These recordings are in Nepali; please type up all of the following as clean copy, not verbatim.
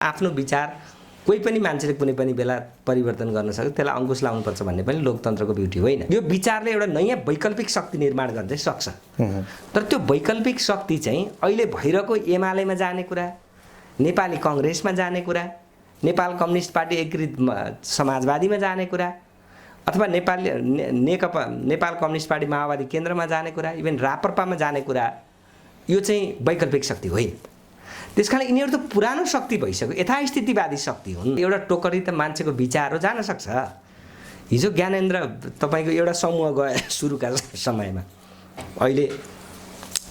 आफ्नो विचार कोही पनि मान्छेले कुनै पनि बेला परिवर्तन गर्न सक्छ, त्यसलाई अंकुश लाउनुपर्छ भन्ने पनि लोकतन्त्रको ब्युटी होइन। यो विचारले एउटा नयाँ वैकल्पिक शक्ति निर्माण गर्न चाहिँ सक्छ। तर त्यो वैकल्पिक शक्ति चाहिँ अहिले भइरहेको एमालेमा जाने कुरा, नेपाली कांग्रेसमा जाने कुरा, नेपाल कम्युनिस्ट पार्टी एकीकृत समाजवादीमा जाने कुरा, अथवा नेपाल कम्युनिस्ट पार्टी माओवादी केन्द्रमा जाने कुरा, इभन राप्रपामा जाने कुरा, यो चाहिँ वैकल्पिक शक्ति होइन। त्यसकारण यिनीहरू त पुरानो शक्ति भइसक्यो, यथास्थितिवादी शक्ति हुन्। एउटा टोकरी त मान्छेको विचार हो, जान सक्छ। हिजो ज्ञानेन्द्र तपाईको एउटा समूह गए सुरुका समयमा, अहिले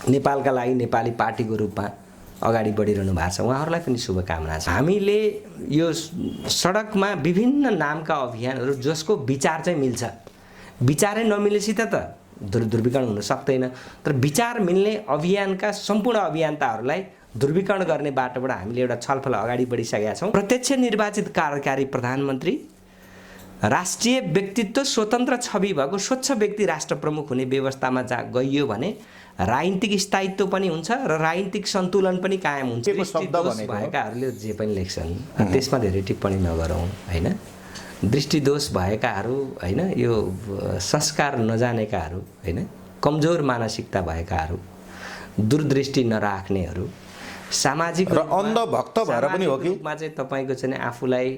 नेपालका लागि नेपाली पार्टीको रूपमा अगाडि बढिरहनु भएको छ, उहाँहरूलाई पनि शुभकामना छ। हामीले यो सडकमा विभिन्न नामका अभियानहरू जसको विचार चाहिँ मिल्छ, विचारै नमिलेपछि त ध्रुवीकरण हुन सक्दैन। तर विचार मिल्ने अभियानका सम्पूर्ण अभियन्ताहरूलाई ध्रुवीकरण गर्ने बाटोबाट हामीले एउटा छलफल अगाडि बढिसकेका छौँ। प्रत्यक्ष निर्वाचित कार्यकारी प्रधानमन्त्री, राष्ट्रिय व्यक्तित्व, स्वतन्त्र छवि भएको स्वच्छ व्यक्ति राष्ट्र प्रमुख हुने व्यवस्थामा गइयो भने राजनीतिक स्थायित्व पनि हुन्छ र राजनीतिक सन्तुलन पनि कायम हुन्छ। दृष्टिदोष भएकाहरूले जे पनि लेख्छन् त्यसमा धेरै टिप्पणी नगरौँ होइन। दृष्टिदोष भएकाहरू होइन, यो संस्कार नजानेकाहरू होइन, कमजोर मानसिकता भएकाहरू, दूरदृष्टि नराख्नेहरू, सामाजिक र अन्धभक्त भएर पनि हो कि रूपमा चाहिँ तपाईको चाहिँ आफूलाई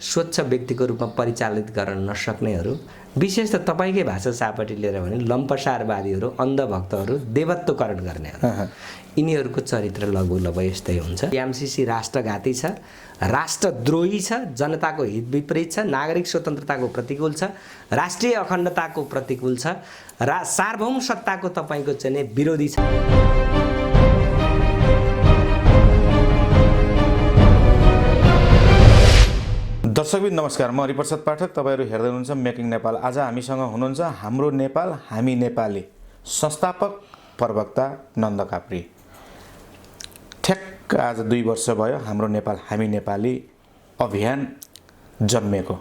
स्वच्छ व्यक्तिको रूपमा परिचालित गर्न नसक्नेहरू, विशेष त तपाईँकै भाषा सापटी लिएर भने लम्पसारवादीहरू, अन्धभक्तहरू, देवत्वकरण गर्नेहरू, यिनीहरूको चरित्र लगभग यस्तै हुन्छ। एमसीसी राष्ट्रघाती छ, राष्ट्रद्रोही छ, जनताको हित विपरीत छ, नागरिक स्वतन्त्रताको प्रतिकूल छ, राष्ट्रिय अखण्डताको प्रतिकूल छ, सार्वभौम सत्ताको तपाईँको चाहिँ विरोधी छ। दर्शकबिन नमस्कार, म हरिप्रसाद पाठक, तपाईहरु हेर्दै हुनुहुन्छ मेकिङ नेपाल। आज हामीसँग हुनुहुन्छ हाम्रो नेपाल हामी नेपाली संस्थापक प्रवक्ता नन्द काप्री। ठ्याक्क आज 2 वर्ष भयो हाम्रो नेपाल हामी नेपाली अभियान जन्मेको।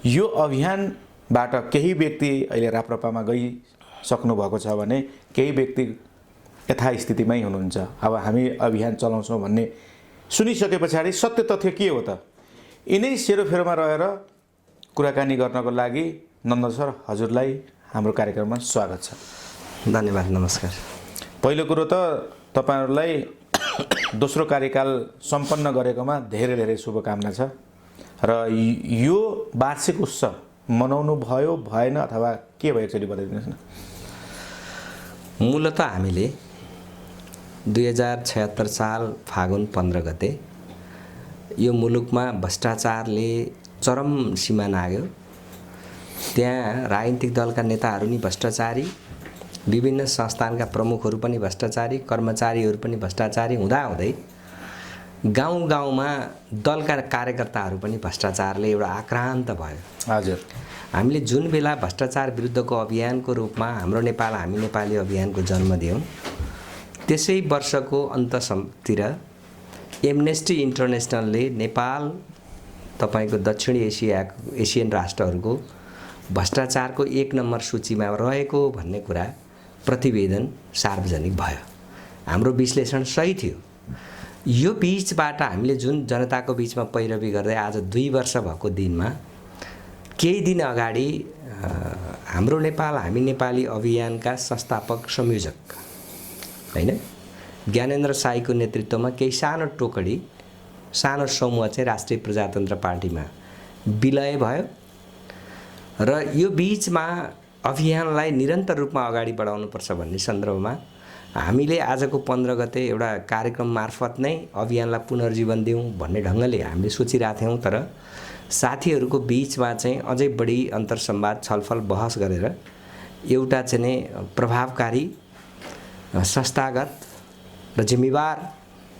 यो अभियानबाट केही व्यक्ति अहिले राप्रपामा गइसक्नु भएको छ भने केही व्यक्ति यथास्थितिमै हुनुहुन्छ। अब हामी अभियान चलाउँछौँ भन्ने सुनिसके पछाडि सत्य तथ्य के हो त? यिनै सेरोफेरोमा रहेर कुराकानी गर्नको लागि नन्द सर हजुरलाई हाम्रो कार्यक्रममा स्वागत छ। धन्यवाद, नमस्कार। पहिलो कुरो त तपाईहरुलाई दोस्रो कार्यकाल सम्पन्न गरेकोमा धेरै धेरै शुभकामना छ। र यो वार्षिक उत्सव मनाउनु भयो भएन अथवा के भयो एकचोटि बताइदिनुहोस् न। मूलतः हामीले 2076 साल फागुन 15 गते यो मुलुकमा भ्रष्टाचारले चरम सीमा नाग्यो। त्यहाँ राजनीतिक दलका नेताहरू नि भ्रष्टाचारी, विभिन्न संस्थानका प्रमुखहरू पनि भ्रष्टाचारी, कर्मचारीहरू पनि भ्रष्टाचारी हुँदाहुँदै गाउँ गाउँमा दलका कार्यकर्ताहरू पनि भ्रष्टाचारले एउटा आक्रान्त भयो। हजुर, हामीले जुन बेला भ्रष्टाचार विरुद्धको अभियानको रूपमा हाम्रो नेपाल हामी नेपाली अभियानको जन्म दियौँ, त्यसै वर्षको अन्ततिर एमनेस्टी इन्टरनेसनलले नेपाल तपाईको दक्षिण एसियन राष्ट्रहरूको भ्रष्टाचारको 1 नम्बर सूचीमा रहेको भन्ने कुरा प्रतिवेदन सार्वजनिक भयो। हाम्रो विश्लेषण सही थियो। यो बीचबाट हामीले जुन जनताको बीचमा पैरवी गर्दै आज 2 वर्ष भएको दिनमा केही दिन अगाडि हाम्रो नेपाल हामी नेपाली अभियानका संस्थापक संयोजक हैन ज्ञानेन्द्र साईको नेतृत्वमा केही सानो टोकडी, सानो समूह चाहिँ राष्ट्रिय प्रजातन्त्र पार्टीमा विलय भयो र यो बीचमा अभियानलाई निरन्तर रूपमा अगाडि बढाउनुपर्छ भन्ने सन्दर्भमा हामीले आजको 15 गते एउटा कार्यक्रम मार्फत नै अभियानलाई पुनर्जीवन दिउँ भन्ने ढङ्गले हामीले सोचिरहेका थियौँ। तर साथीहरूको बीचमा चाहिँ अझै बढी अन्तर्संवाद, छलफल, बहस गरेर एउटा चाहिँ प्रभावकारी, संस्थागत र जिम्मेवार,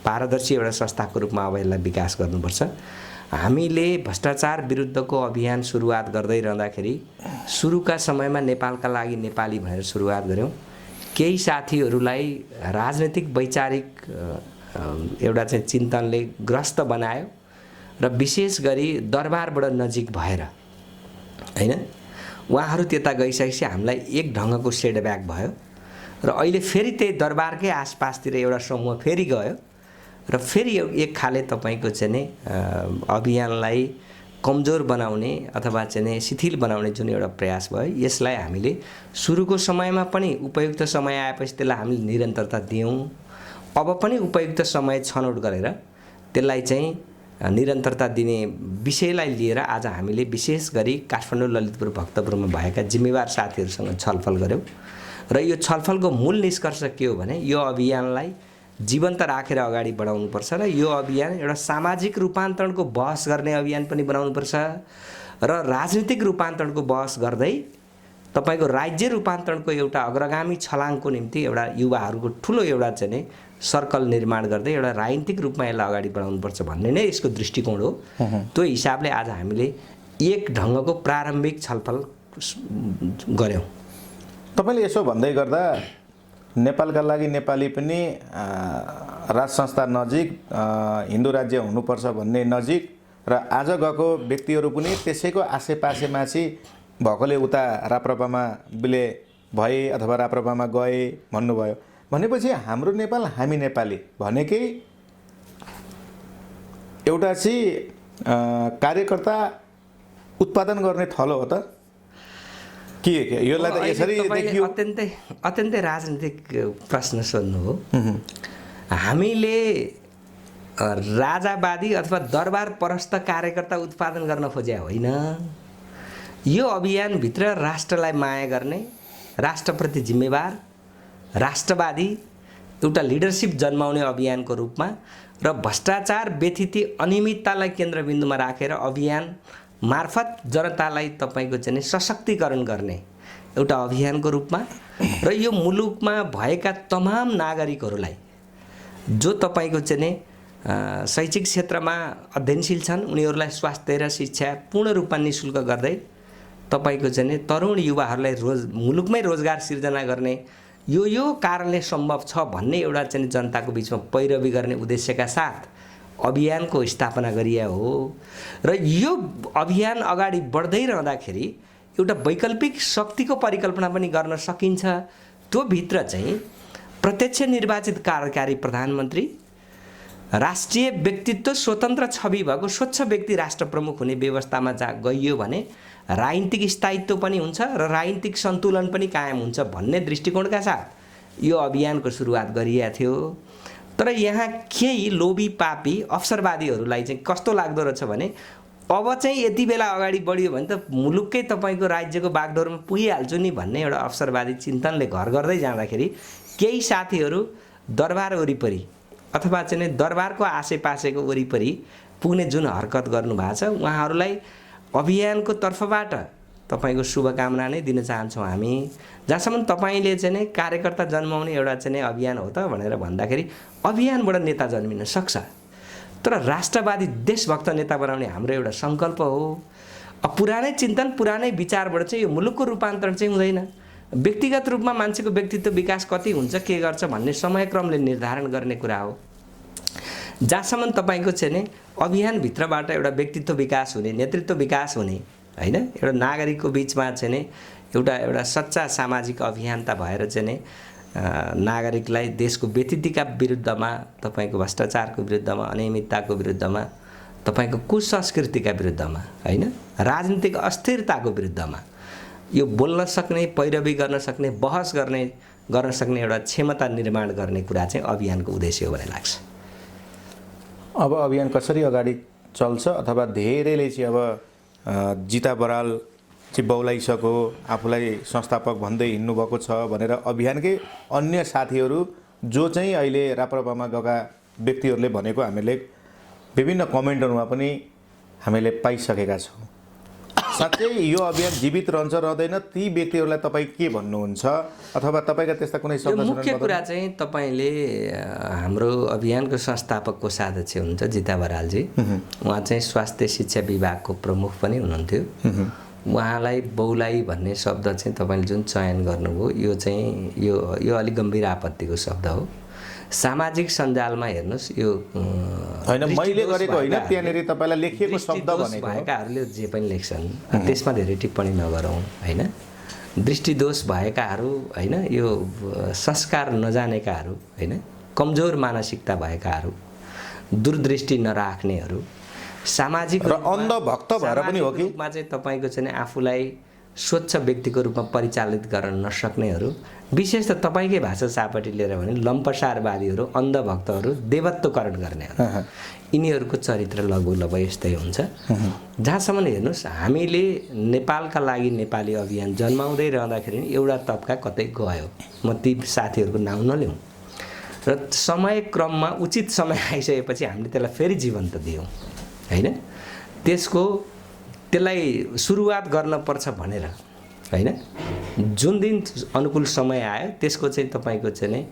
पारदर्शी एउटा संस्थाको रूपमा अब यसलाई विकास गर्नुपर्छ। हामीले भ्रष्टाचार विरुद्धको अभियान सुरुवात गर्दै रहँदाखेरि सुरुका समयमा नेपालका लागि नेपाली भनेर सुरुवात गऱ्यौँ। केही साथीहरूलाई राजनीतिक वैचारिक एउटा चाहिँ चिन्तनले ग्रस्त बनायो र विशेष गरी दरबारबाट नजिक भएर हैन उहाँहरू त्यता गइसकेपछि हामीलाई एक ढङ्गको सेटब्याक भयो र अहिले फेरि त्यही दरबारकै आसपासतिर एउटा समूह फेरि गयो र फेरि एक खाले तपाईँको चाहिँ नि अभियानलाई कमजोर बनाउने अथवा चाहिँ नि शिथिल बनाउने जुन एउटा प्रयास भयो, यसलाई हामीले सुरुको समयमा पनि उपयुक्त समय आएपछि त्यसलाई हामीले निरन्तरता दियौँ। अब पनि उपयुक्त समय छनौट गरेर त्यसलाई चाहिँ निरन्तरता दिने विषयलाई लिएर आज हामीले विशेष गरी काठमाडौँ, ललितपुर, भक्तपुरमा भएका जिम्मेवार साथीहरूसँग छलफल गऱ्यौँ र यो छलफलको मूल निष्कर्ष के हो भने यो अभियानलाई जीवन्त राखेर अगाडि बढाउनुपर्छ र यो अभियान एउटा सामाजिक रूपान्तरणको बहस गर्ने अभियान पनि बनाउनुपर्छ र राजनीतिक रूपान्तरणको बहस गर्दै तपाईँको राज्य रूपान्तरणको एउटा अग्रगामी छलाङको निम्ति एउटा युवाहरूको ठुलो एउटा चाहिँ नि सर्कल निर्माण गर्दै एउटा राजनीतिक रूपमा यसलाई अगाडि बढाउनुपर्छ भन्ने नै यसको दृष्टिकोण हो। त्यो हिसाबले आज हामीले एक ढङ्गको प्रारम्भिक छलफल गऱ्यौँ। तपाईँले यसो भन्दै गर्दा नेपालका लागि नेपाली पनि राज संस्था नजिक, हिन्दू राज्य हुनुपर्छ भन्ने नजिक र आज गएको व्यक्तिहरू पनि त्यसैको आसेपासेमा चाहिँ भएकोले उता राप्रपामा विलय भए अथवा राप्रपामा गए भन्नुभयो। भनेपछि हाम्रो नेपाल हामी नेपाली भनेकै एउटा चाहिँ कार्यकर्ता उत्पादन गर्ने थलो हो त के यसलाई त यसरी देखियो? अत्यन्तै राजनीतिक प्रश्न सोध्नु हो। हामीले राजावादी अथवा दरबार परस्त कार्यकर्ता उत्पादन गर्न खोजे होइन। यो अभियानभित्र राष्ट्रलाई माया गर्ने, राष्ट्रप्रति जिम्मेवार, राष्ट्रवादी एउटा लिडरसिप जन्माउने अभियानको रूपमा र भ्रष्टाचार, व्यथिति, अनियमिततालाई केन्द्रबिन्दुमा राखेर अभियान मार्फत जनतालाई तपाईँको चाहिँ सशक्तिकरण गर्ने एउटा अभियानको रूपमा र यो मुलुकमा भएका तमाम नागरिकहरूलाई जो तपाईँको चाहिँ शैक्षिक क्षेत्रमा अध्ययनशील छन् उनीहरूलाई स्वास्थ्य र शिक्षा पूर्ण रूपमा निःशुल्क गर्दै तपाईँको चाहिँ तरुण युवाहरूलाई मुलुकमै रोजगार सिर्जना गर्ने यो कारणले सम्भव छ भन्ने एउटा चाहिँ जनताको बिचमा पैरवी गर्ने उद्देश्यका साथ अभियानको स्थापना गरिया हो। र यो अभियान अगाडि बढ्दै रहँदाखेरि एउटा वैकल्पिक शक्तिको परिकल्पना पनि गर्न सकिन्छ। त्यो भित्र चाहिँ प्रत्यक्ष निर्वाचित कार्यकारी प्रधानमन्त्री, राष्ट्रिय व्यक्तित्व, स्वतन्त्र छवि भएको स्वच्छ व्यक्ति राष्ट्र प्रमुख हुने व्यवस्थामा जहाँ गइयो भने राजनीतिक स्थायित्व पनि हुन्छ र राजनीतिक सन्तुलन पनि कायम हुन्छ भन्ने दृष्टिकोणका साथ यो अभियानको सुरुवात गरिएको थियो। तर यहाँ केही लोभी पापी अवसरवादीहरूलाई चाहिँ कस्तो लाग्दो रहेछ भने अब चाहिँ यति बेला अगाडि बढ्यो भने त मुलुककै तपाईँको राज्यको बागडोरमा पुगिहाल्छु नि भन्ने एउटा अवसरवादी चिन्तनले घर गर्दै जाँदाखेरि केही साथीहरू दरबार वरिपरि अथवा चाहिँ दरबारको आसेपासेको वरिपरि पुग्ने जुन हरकत गर्नुभएको छ उहाँहरूलाई अभियानको तर्फबाट तपाईँको शुभकामना नै दिन चाहन्छौँ हामी। जहाँसम्म तपाईँले चाहिँ कार्यकर्ता जन्माउने एउटा चाहिँ अभियान हो त भनेर भन्दाखेरि अभियानबाट नेता जन्मिन सक्छ, तर राष्ट्रवादी देशभक्त नेता बनाउने हाम्रो एउटा सङ्कल्प हो। पुरानै चिन्तन पुरानै विचारबाट चाहिँ यो मुलुकको रूपान्तरण चाहिँ हुँदैन। व्यक्तिगत रूपमा मान्छेको व्यक्तित्व विकास कति हुन्छ के गर्छ भन्ने समयक्रमले निर्धारण गर्ने कुरा हो। जहाँसम्म तपाईँको चाहिँ अभियानभित्रबाट एउटा व्यक्तित्व विकास हुने, नेतृत्व विकास हुने होइन, एउटा नागरिकको बिचमा चाहिँ एउटा सच्चा सामाजिक अभियन्ता भएर चाहिँ नागरिकलाई देशको व्यतिथिका विरुद्धमा, तपाईँको भ्रष्टाचारको विरुद्धमा, अनियमितताको विरुद्धमा, तपाईँको कुसंस्कृतिका विरुद्धमा होइन, राजनीतिक अस्थिरताको विरुद्धमा यो बोल्न सक्ने, पैरवी गर्न सक्ने, बहस गर्न सक्ने एउटा क्षमता निर्माण गर्ने कुरा चाहिँ अभियानको उद्देश्य हो भन्ने लाग्छ। अब अभियान कसरी अगाडि चल्छ अथवा धेरैले चाहिँ अब जिता बराल चाहिँ बौलाइसक्यो, आफूलाई संस्थापक भन्दै हिँड्नुभएको छ भनेर अभियानकै अन्य साथीहरू जो चाहिँ अहिले राप्रपामा गएका व्यक्तिहरूले भनेको हामीले विभिन्न कमेन्टहरूमा पनि हामीले पाइसकेका छौँ। साँच्चै यो अभियान जीवित रहन्छ रहँदैन, ती व्यक्तिहरूलाई तपाईँ के भन्नुहुन्छ अथवा तपाईँका त्यस्ता कुनै शब्द? मुख्य कुरा चाहिँ तपाईँले हाम्रो अभियानको संस्थापकको साध्यक्ष हुनुहुन्छ जिता बरालजी, उहाँ चाहिँ स्वास्थ्य शिक्षा विभागको प्रमुख पनि हुनुहुन्थ्यो। उहाँलाई बौलाई भन्ने शब्द चाहिँ तपाईँले जुन चयन गर्नुभयो यो चाहिँ यो अलिक गम्भीर आपत्तिको शब्द हो। सामाजिक सञ्जालमा हेर्नुहोस्, यो होइन मैले गरेको होइन, त्यहाँनिर तपाईँलाई लेखिएको शब्द भनेको भएकाहरूले जे पनि लेख्छन् त्यसमा धेरै टिप्पणी नगरौँ होइन। दृष्टिदोष भएकाहरू होइन, यो संस्कार नजानेकाहरू होइन, कमजोर मानसिकता भएकाहरू दूरदृष्टि नराख्नेहरू, सामाजिक र अन्धभक्त भएर पनि हो कि? रूपमा चाहिँ तपाईँको चाहिँ आफूलाई स्वच्छ व्यक्तिको रूपमा परिचालित गर्न नसक्नेहरू, विशेष त तपाईँकै भाषा सापट्टि लिएर भने लम्पसारवादीहरू, अन्धभक्तहरू, देवत्वकरण गर्नेहरू, यिनीहरूको चरित्र लगभग यस्तै हुन्छ। जहाँसम्म हेर्नुहोस्, हामीले नेपालका लागि नेपाली अभियान जन्माउँदै रहँदाखेरि एउटा तबका कतै गयो, म ती साथीहरूको नाउँ नल्याउँ, र समय क्रममा उचित समय आइसकेपछि हामीले त्यसलाई फेरि जीवन्त दियौँ होइन। त्यसलाई सुरुवात गर्नुपर्छ भनेर होइन, जुन दिन अनुकूल समय आयो त्यसको चाहिँ तपाईँको चाहिँ नै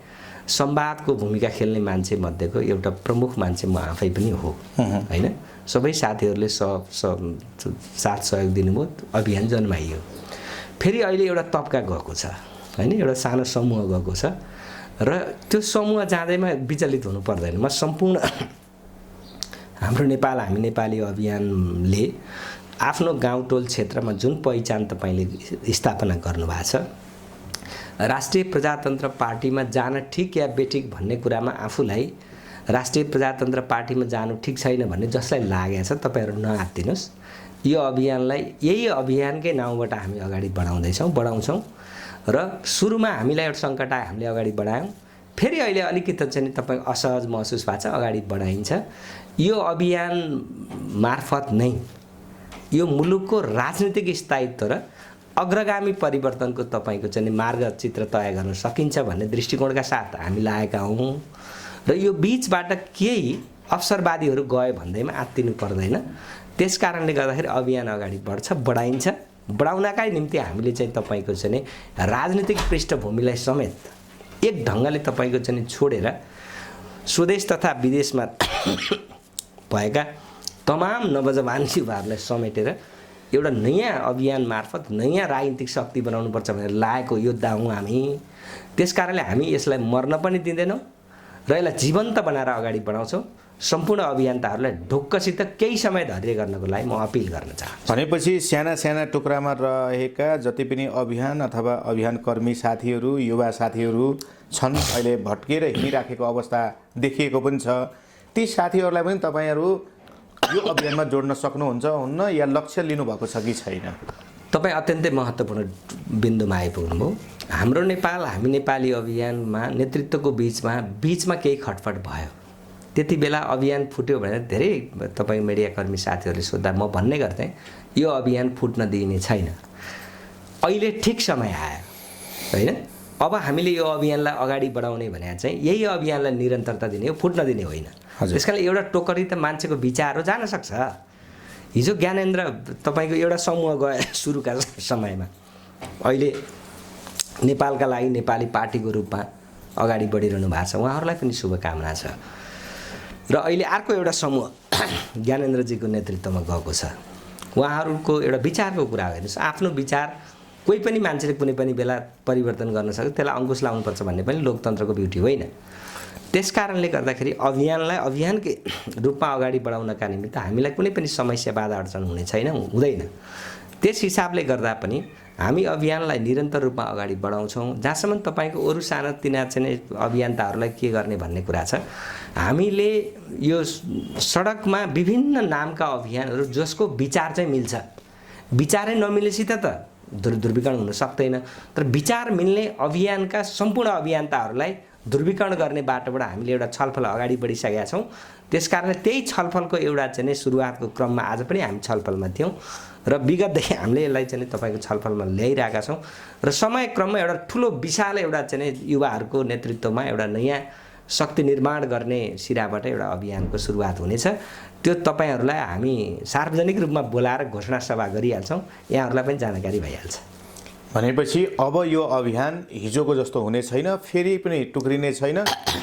संवादको भूमिका खेल्ने मान्छे मध्येको एउटा प्रमुख मान्छे म आफै पनि हो होइन। सबै साथीहरूले साथ सहयोग दिनुभयो, अभियान जन्माइयो। फेरि अहिले एउटा तबका गएको छ होइन, एउटा सानो समूह गएको छ, र त्यो समूह जाँदैमा विचलित हुनु पर्दैन। म सम्पूर्ण हाम्रो नेपाल हामी नेपाली अभियानले आफ्नो गाउँटोल क्षेत्रमा जुन पहिचान तपाईँले स्थापना गर्नुभएको छ, राष्ट्रिय प्रजातन्त्र पार्टीमा जान ठिक या बेठिक भन्ने कुरामा आफूलाई राष्ट्रिय प्रजातन्त्र पार्टीमा जानु ठिक छैन भन्ने जसलाई लागेको छ तपाईँहरू नआत्तिनुहोस्। यो अभियानलाई यही अभियानकै नाउँबाट हामी अगाडि बढाउँछौँ र सुरुमा हामीलाई एउटा सङ्कट आयो, हामीले अगाडि बढायौँ, फेरि अहिले अलिकति चाहिँ तपाईँ असहज महसुस भएको छ, अगाडि बढाइन्छ। यो अभियान मार्फत नै यो मुलुकको राजनीतिक स्थायित्व र अग्रगामी परिवर्तनको तपाईँको चाहिँ मार्गचित्र तय गर्न सकिन्छ भन्ने दृष्टिकोणका साथ हामी लागेका हौँ, र यो बिचबाट केही अवसरवादीहरू गयो भन्दैमा आत्तिनु पर्दैन। त्यस कारणले गर्दाखेरि अभियान अगाडि बढाइन्छ। बढाउनकै निम्ति हामीले चाहिँ तपाईँको चाहिँ राजनीतिक पृष्ठभूमिलाई समेत एक ढङ्गले तपाईँको चाहिँ छोडेर स्वदेश तथा विदेशमा भएका तमाम नवजवान युवाहरूलाई समेटेर एउटा नयाँ अभियान मार्फत नयाँ राजनीतिक शक्ति बनाउनुपर्छ भनेर लागेको योद्धा हौँ हामी। त्यस कारणले हामी यसलाई मर्न पनि दिँदैनौँ र यसलाई जीवन्त बनाएर अगाडि बढाउँछौँ। सम्पूर्ण अभियन्ताहरूलाई ढुक्कसित केही समय धैर्य गर्नको लागि म अपिल गर्न चाहन्छु। भनेपछि साना साना टुक्रामा रहेका जति पनि अभियान अथवा अभियानकर्मी साथीहरू, युवा साथीहरू छन्, अहिले भट्किएर हिँडिराखेको अवस्था देखिएको पनि छ, ती साथीहरूलाई पनि तपाईँहरू यो अभियानमा जोड्न सक्नुहुन्छ हुन्न, या लक्ष्य लिनुभएको छ कि छैन? तपाईँ अत्यन्तै महत्त्वपूर्ण बिन्दुमा आइपुग्नुभयो। हाम्रो नेपाल हामी नेपाली अभियानमा नेतृत्वको बिचमा केही खटपट भयो। त्यति बेला अभियान फुट्यो भनेर धेरै तपाईँ मिडियाकर्मी साथीहरूले सोद्धा म भन्ने गर्थेँ यो अभियान फुट्न दिइने छैन। अहिले ठिक समय आयो होइन। अब हामीले यो अभियानलाई अगाडि बढाउने भने चाहिँ यही अभियानलाई निरन्तरता दिने हो, फुट्न दिने होइन। त्यसकारण एउटा टोकरी त मान्छेको विचार हो, जान सक्छ। हिजो ज्ञानेन्द्र तपाईँको एउटा समूह गए सुरुका समयमा, अहिले नेपालका लागि नेपाली पार्टीको रूपमा अगाडि बढिरहनु भएको छ, उहाँहरूलाई पनि शुभकामना छ। र अहिले अर्को एउटा समूह ज्ञानेन्द्रजीको नेतृत्वमा गएको छ। उहाँहरूको एउटा विचारको कुरा हो। हेर्नुहोस्, आफ्नो विचार कोही पनि मान्छेले कुनै पनि बेला परिवर्तन गर्न सक्छ, त्यसलाई अङ्कुश लाउनुपर्छ भन्ने पनि लोकतन्त्रको ब्युटी होइन। त्यस कारणले गर्दाखेरि अभियानलाई अभियानकै रूपमा अगाडि बढाउनका निमित्त हामीलाई कुनै पनि समस्या बाधा अडचन हुने छैन, हुँदैन। त्यस हिसाबले गर्दा पनि हामी अभियानलाई निरन्तर रूपमा अगाडि बढाउँछौँ। जहाँसम्म तपाईँको अरू सानातिना चाहिँ अभियन्ताहरूलाई के गर्ने भन्ने कुरा छ, हामीले यो सडकमा विभिन्न नामका अभियानहरू जसको विचार चाहिँ मिल्छ, विचारै नमिलेपछि त ध्रुवीकरण हुन सक्दैन। तर विचार मिल्ने अभियानका सम्पूर्ण अभियन्ताहरूलाई ध्रुवीकरण गर्ने बाटोबाट हामीले एउटा छलफल अगाडि बढिसकेका छौँ। त्यस कारणले त्यही छलफलको एउटा चाहिँ सुरुवातको क्रममा आज पनि हामी छलफलमा थियौँ र विगतदेखि हामीले यसलाई चाहिँ तपाईँको छलफलमा ल्याइरहेका छौँ। र समय क्रममा एउटा ठुलो विशाल एउटा चाहिँ युवाहरूको नेतृत्वमा एउटा नयाँ शक्ति निर्माण गर्ने सिराबाट एउटा अभियानको सुरुवात हुनेछ। त्यो तपाईँहरूलाई हामी सार्वजनिक रूपमा बोलाएर घोषणा सभा गरिहाल्छौँ, यहाँहरूलाई पनि जानकारी भइहाल्छ। भनेपछि अब यो अभियान हिजोको जस्तो हुने छैन, फेरि पनि टुक्रिने छैन।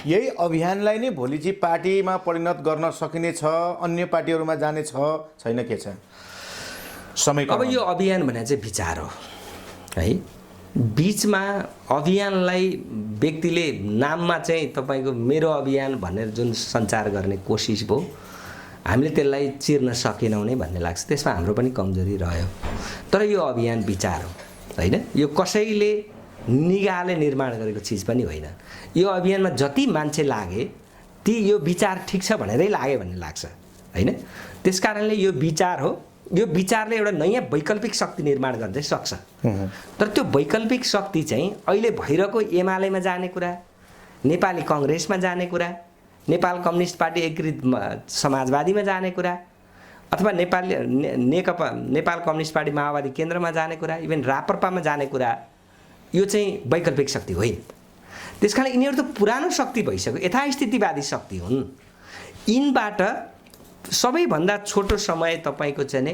यही अभियानलाई नै भोलि चाहिँ पार्टीमा परिणत गर्न सकिने छ, अन्य पार्टीहरूमा जाने छैन, के छ समयको? अब यो अभियान भने चाहिँ विचार हो है। बिचमा अभियानलाई व्यक्तिले नाममा चाहिँ तपाईँको मेरो अभियान भनेर जुन सञ्चार गर्ने कोसिस भयो, हामीले त्यसलाई चिर्न सकेनौँ नै भन्ने लाग्छ। त्यसमा हाम्रो पनि कमजोरी रह्यो। तर यो अभियान विचार हो होइन, यो कसैले निगाहले निर्माण गरेको चिज पनि होइन। यो अभियानमा जति मान्छे लागे ती यो विचार ठिक छ भनेरै लाग्यो भन्ने लाग्छ हैन। त्यसकारणले यो विचार हो, यो विचारले एउटा नयाँ वैकल्पिक शक्ति निर्माण गर्न चाहिँ सक्छ। तर त्यो वैकल्पिक शक्ति चाहिँ अहिले भइरहेको एमालेमा जाने कुरा, नेपाली कङ्ग्रेसमा जाने कुरा, नेपाल कम्युनिस्ट पार्टी एकीकृत समाजवादीमा जाने कुरा, अथवा नेकपा नेपाल कम्युनिस्ट पार्टी माओवादी केन्द्रमा जाने कुरा, इभन राप्रपामा जाने कुरा, यो चाहिँ वैकल्पिक शक्ति होइन। त्यसकारण यिनीहरू त पुरानो शक्ति भइसक्यो, यथास्थितिवादी शक्ति हुन्। यिनबाट सबैभन्दा छोटो समय तपाईँको चाहिँ नि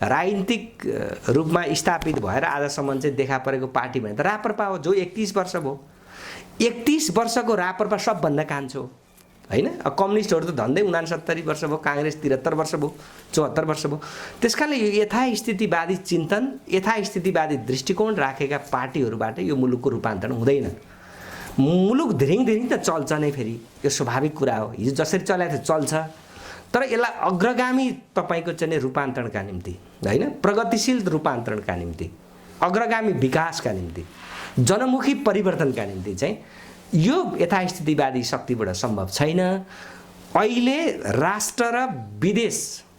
राजनीतिक रूपमा स्थापित भएर आजसम्म चाहिँ देखा परेको पार्टी भने त राप्रपा हो, जो 31 वर्ष भयो। 31 वर्षको राप्रपा सबभन्दा कान्छो होइन। कम्युनिस्टहरू त झन्डै 69 वर्ष भयो, काङ्ग्रेस 73 वर्ष भयो, 74 वर्ष भयो। त्यसकारणले यो यथास्थितिवादी चिन्तन, यथास्थितिवादी दृष्टिकोण राखेका पार्टीहरूबाट यो मुलुकको रूपान्तरण हुँदैन। मुलुक धिरिङ त चल्छ नै, फेरि यो स्वाभाविक कुरा हो। हिजो जसरी चलेको थियो चल्छ, तर यसलाई अग्रगामी तपाईँको चाहिँ रूपान्तरणका निम्ति होइन, प्रगतिशील रूपान्तरणका निम्ति, अग्रगामी विकासका निम्ति, जनमुखी परिवर्तनका निम्ति चाहिँ यो यथास्थितिवादी शक्तिबाट सम्भव छैन। अहिले राष्ट्र र विदेश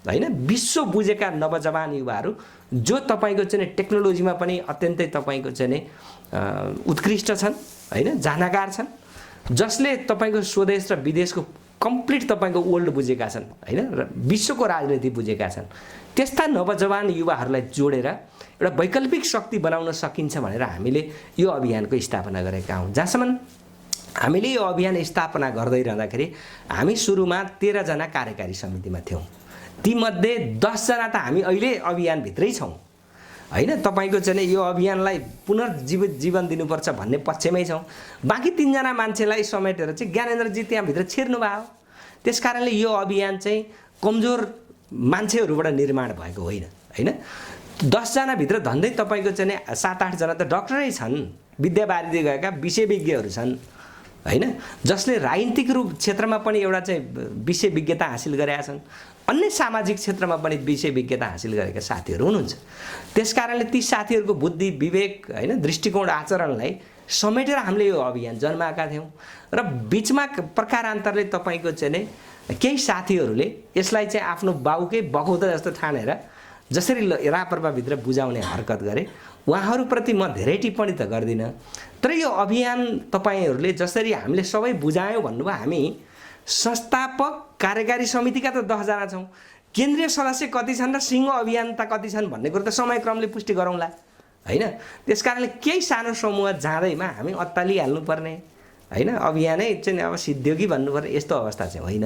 होइन, विश्व बुझेका नवजवान युवाहरू जो तपाईँको चाहिँ टेक्नोलोजीमा पनि अत्यन्तै तपाईँको चाहिँ उत्कृष्ट छन् होइन, जानकार छन्, जसले तपाईँको स्वदेश र विदेशको कम्प्लिट तपाईँको वर्ल्ड बुझेका छन् होइन, र विश्वको राजनीति बुझेका छन्, त्यस्ता नवजवान युवाहरूलाई जोडेर एउटा वैकल्पिक शक्ति बनाउन सकिन्छ भनेर हामीले यो अभियानको स्थापना गरेका हौँ। जहाँसम्म हामीले यो अभियान स्थापना गर्दै रहँदाखेरि हामी सुरुमा 13 जना कार्यकारी समितिमा थियौँ। तीमध्ये 10 जना त हामी अहिले अभियानभित्रै छौँ होइन। तपाईँको चाहिँ यो अभियानलाई पुनर्जीवित जीवन दिनुपर्छ भन्ने पक्षमै छौँ। बाँकी 3 जना मान्छेलाई समेटेर चाहिँ ज्ञानेन्द्रजी त्यहाँभित्र छिर्नु भयो। त्यसकारणले यो अभियान चाहिँ कमजोर मान्छेहरूबाट निर्माण भएको होइन होइन। 10 जनाभित्र धन्दै तपाईँको चाहिँ 7-8 जना त डक्टरै छन्, विद्यावारिधि गएका विषय विज्ञहरू छन् होइन, जसले राजनीतिक रूप क्षेत्रमा पनि एउटा चाहिँ विषय विज्ञता हासिल गरेका छन्, अन्य सामाजिक क्षेत्रमा पनि विषय विज्ञता हासिल गरेका साथीहरू हुनुहुन्छ। त्यसकारणले ती साथीहरूको बुद्धि, विवेक होइन, दृष्टिकोण, आचरणलाई समेटेर हामीले यो अभियान जन्माएका थियौँ। र बिचमा प्रकारान्तरले तपाईँको चाहिँ केही साथीहरूले यसलाई चाहिँ आफ्नो बाउकै बखौता जस्तो ठानेर जसरी राप्रपाभित्र बुझाउने हरकत गरे, उहाँहरूप्रति म धेरै टिप्पणी त गर्दिनँ। तर यो अभियान तपाईँहरूले जसरी हामीले सबै बुझायौँ भन्नुभयो, हामी संस्थापक कार्यकारी समितिका त 10 जना छौँ, केन्द्रीय सदस्य कति छन् र सिंह अभियन्ता कति छन् भन्ने कुरो त समयक्रमले पुष्टि गरौँला होइन। त्यसकारणले केही सानो समूह जाँदैमा हामी अत्तालिहाल्नुपर्ने होइन, अभियानै चाहिँ अब सिद्धियो कि भन्नुपर्ने यस्तो अवस्था चाहिँ होइन।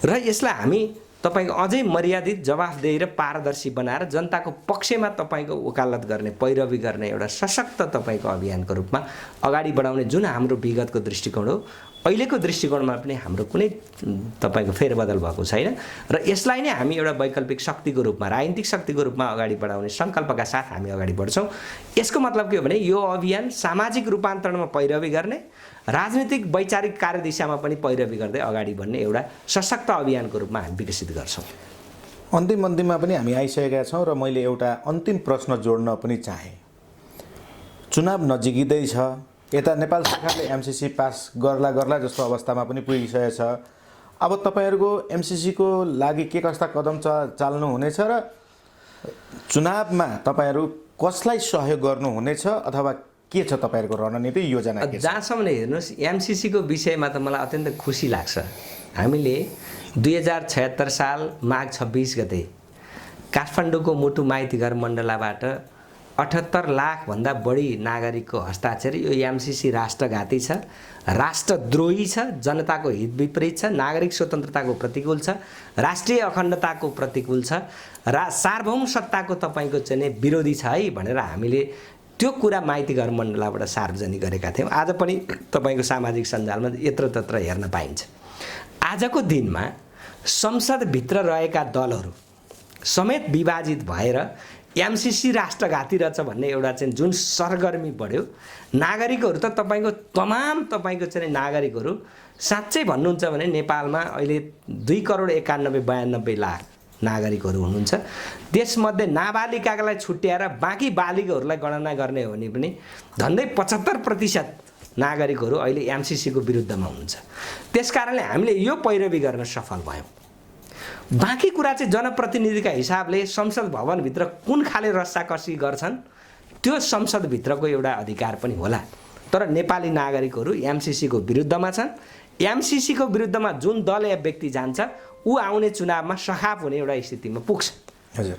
र यसलाई हामी तपाईँको अझै मर्यादित, जवाफदेही र पारदर्शी बनाएर जनताको पक्षमा तपाईँको वकालत गर्ने, पैरवी गर्ने एउटा सशक्त तपाईँको अभियानको रूपमा अगाडि बढाउने जुन हाम्रो विगतको दृष्टिकोण हो, अहिलेको दृष्टिकोणमा पनि हाम्रो कुनै तपाईँको फेरबदल भएको छैन। र यसलाई नै हामी एउटा वैकल्पिक शक्तिको रूपमा, राजनीतिक शक्तिको रूपमा अगाडि बढाउने सङ्कल्पका साथ हामी अगाडि बढ्छौँ। यसको मतलब के हो भने यो अभियान सामाजिक रूपान्तरणमा पैरवी गर्ने, राजनीतिक वैचारिक कार्यदिशामा पनि पैरवी गर्दै अगाडि बढ्ने एउटा सशक्त अभियानको रूपमा हामी विकसित गर्छौँ। अन्तिममा पनि हामी आइसकेका छौँ र मैले एउटा अन्तिम प्रश्न जोड्न पनि चाहेँ। चुनाव नजिकै छ, यता नेपाल सरकारले एमसीसी पास गर्ला जस्तो अवस्थामा पनि पुगिसकेको छ। अब तपाईँहरूको एमसीसीको लागि के कस्ता कदम चाल्नुहुनेछ र चुनावमा तपाईँहरू कसलाई सहयोग गर्नुहुनेछ अथवा के छ तपाईँहरूको रणनीति, योजना के छ? जहाँसम्म हेर्नुहोस्, एमसीसीको विषयमा त मलाई अत्यन्त खुसी लाग्छ। हामीले 2076 साल माघ 26 गते काठमाडौँको मुटु माइतीघर मण्डलाबाट 78 लाखभन्दा बढी नागरिकको हस्ताक्षर, यो एमसीसी राष्ट्रघाती छ, राष्ट्रद्रोही छ, जनताको हित विपरीत छ, नागरिक स्वतन्त्रताको प्रतिकूल छ, राष्ट्रिय अखण्डताको प्रतिकूल छ, सार्वभौम सत्ताको तपाईँको चाहिँ विरोधी छ है भनेर हामीले त्यो कुरा माइतीघर मण्डलाबाट सार्वजनिक गरेका थियौँ। आज पनि तपाईँको सामाजिक सञ्जालमा यत्रतत्र हेर्न पाइन्छ। आजको दिनमा संसदभित्र रहेका दलहरू समेत विभाजित भएर एमसीसी राष्ट्रघाती रहेछ भन्ने एउटा चाहिँ जुन सरगर्मी बढ्यो, नागरिकहरू त तपाईँको तमाम तपाईँको चाहिँ नागरिकहरू साँच्चै भन्नुहुन्छ भने नेपालमा अहिले 2,91,92 लाख नागरिकहरू हुनुहुन्छ। त्यसमध्ये नाबालिकालाई छुट्याएर बाँकी बालिकाहरूलाई गणना गर्ने हो भने पनि झन्डै 75% नागरिकहरू अहिले एमसिसीको विरुद्धमा हुनुहुन्छ। त्यसकारणले हामीले यो पैरवी गर्न सफल भयौँ। बाँकी कुरा चाहिँ जनप्रतिनिधिका हिसाबले संसद भवनभित्र कुन खाले रस्साकसी गर्छन् त्यो संसदभित्रको एउटा अधिकार पनि होला। तर नेपाली नागरिकहरू एमसिसीको विरुद्धमा छन्। एमसिसीको विरुद्धमा जुन दल या व्यक्ति जान्छ ऊ आउने चुनावमा सखाप हुने एउटा स्थितिमा पुग्छ। हजुर।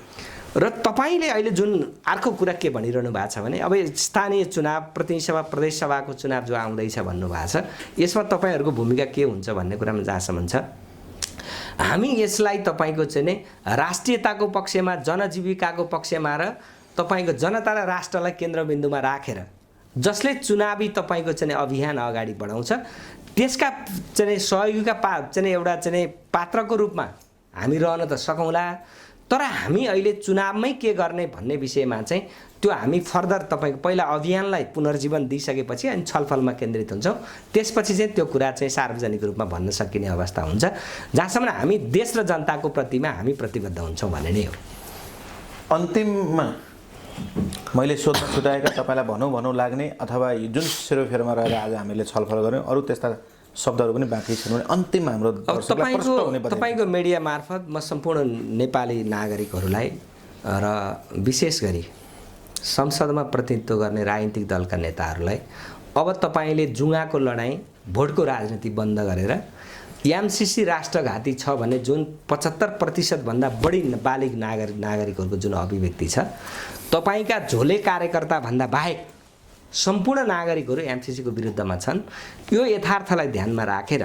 र तपाईँले अहिले जुन अर्को कुरा के भनिरहनु भएको छ भने अब स्थानीय चुनाव, प्रतिनिधि सभा, प्रदेश सभाको चुनाव जो आउँदैछ भन्नुभएको छ, यसमा तपाईँहरूको भूमिका के हुन्छ भन्ने कुरामा जहाँसम्म छ, हामी यसलाई तपाईँको चाहिँ नै राष्ट्रियताको पक्षमा, जनजीविकाको पक्षमा र तपाईँको जनता र राष्ट्रलाई केन्द्रबिन्दुमा राखेर जसले चुनावी तपाईँको चाहिँ अभियान अगाडि बढाउँछ त्यसका चाहिँ सहयोगीका चाहिँ एउटा चाहिँ पात्रको रूपमा हामी रहन त सकौँला। तर हामी अहिले चुनावमै के गर्ने भन्ने विषयमा चाहिँ त्यो हामी फर्दर तपाईँको पहिला अभियानलाई पुनर्जीवन दिइसकेपछि अनि छलफलमा केन्द्रित हुन्छौँ। त्यसपछि चाहिँ त्यो कुरा चाहिँ सार्वजनिक रूपमा भन्न सकिने अवस्था हुन्छ जहाँसम्म हामी देश र जनताको प्रतिमा हामी प्रतिबद्ध हुन्छौँ भन्ने नै हो। अन्तिममा मैले सोध्न छुटाएका तपाईँलाई भनौँ लाग्ने अथवा जुन सेरोफेरोमा रहेर आज हामीले छलफल गऱ्यौँ अरू त्यस्ता शब्दहरू पनि बाँकी छन् भने अन्तिम हाम्रो तपाईँको मिडिया मार्फत म सम्पूर्ण नेपाली नागरिकहरूलाई र विशेष गरी संसदमा प्रतिनिधित्व गर्ने राजनीतिक दलका नेताहरूलाई अब तपाईँले जुङ्गाको लडाइँ, भोटको राजनीति बन्द गरेर एमसिसी राष्ट्रघाती छ भने जुन 75% भन्दा बढी बालिग नागरिकहरूको जुन अभिव्यक्ति छ, तपाईँका झोले कार्यकर्ता भन्दा बाहेक सम्पूर्ण नागरिकहरू एमसिसीको विरुद्धमा छन्। यो यथार्थलाई ध्यानमा राखेर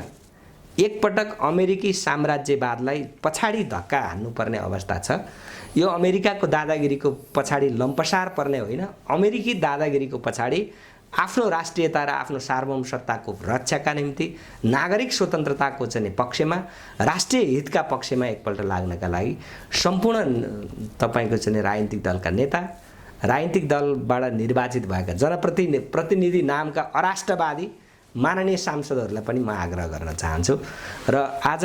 एकपटक अमेरिकी साम्राज्यवादलाई पछाडि धक्का हान्नुपर्ने अवस्था छ। यो अमेरिकाको दादागिरीको पछाडि लम्पसार पर्ने होइन, अमेरिकी दादागिरीको पछाडि आफ्नो राष्ट्रियता र आफ्नो सार्वभौम सत्ताको रक्षाका निम्ति नागरिक स्वतन्त्रताको चाहिँ पक्षमा, राष्ट्रिय हितका पक्षमा एकपल्ट लाग्नका लागि सम्पूर्ण तपाईँको चाहिँ राजनीतिक दलका नेता, राजनीतिक दलबाट निर्वाचित भएका जनप्रतिनिधि नामका अराष्ट्रवादी माननीय सांसदहरूलाई पनि म आग्रह गर्न चाहन्छु। र आज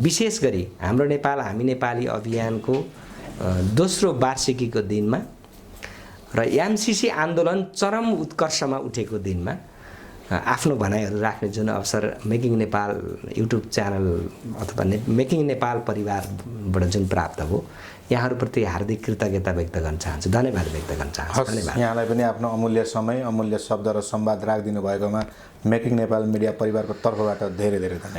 विशेष गरी हाम्रो नेपाल हामी नेपाली अभियानको दोस्रो वार्षिकीको दिनमा र एमसिसी आन्दोलन चरम उत्कर्षमा उठेको दिनमा आफ्नो भनाइहरू राख्ने जुन अवसर मेकिङ नेपाल युट्युब च्यानल अथवा मेकिङ नेपाल परिवारबाट जुन प्राप्त भयो, यहाँहरूप्रति हार्दिक कृतज्ञता व्यक्त गर्न चाहन्छु, धन्यवाद व्यक्त गर्न चाहन्छु। धन्यवाद। यहाँलाई पनि आफ्नो अमूल्य समय, अमूल्य शब्द र संवाद राखिदिनु भएकोमा मेकिङ नेपाल मिडिया परिवारको तर्फबाट धेरै धेरै धन्यवाद।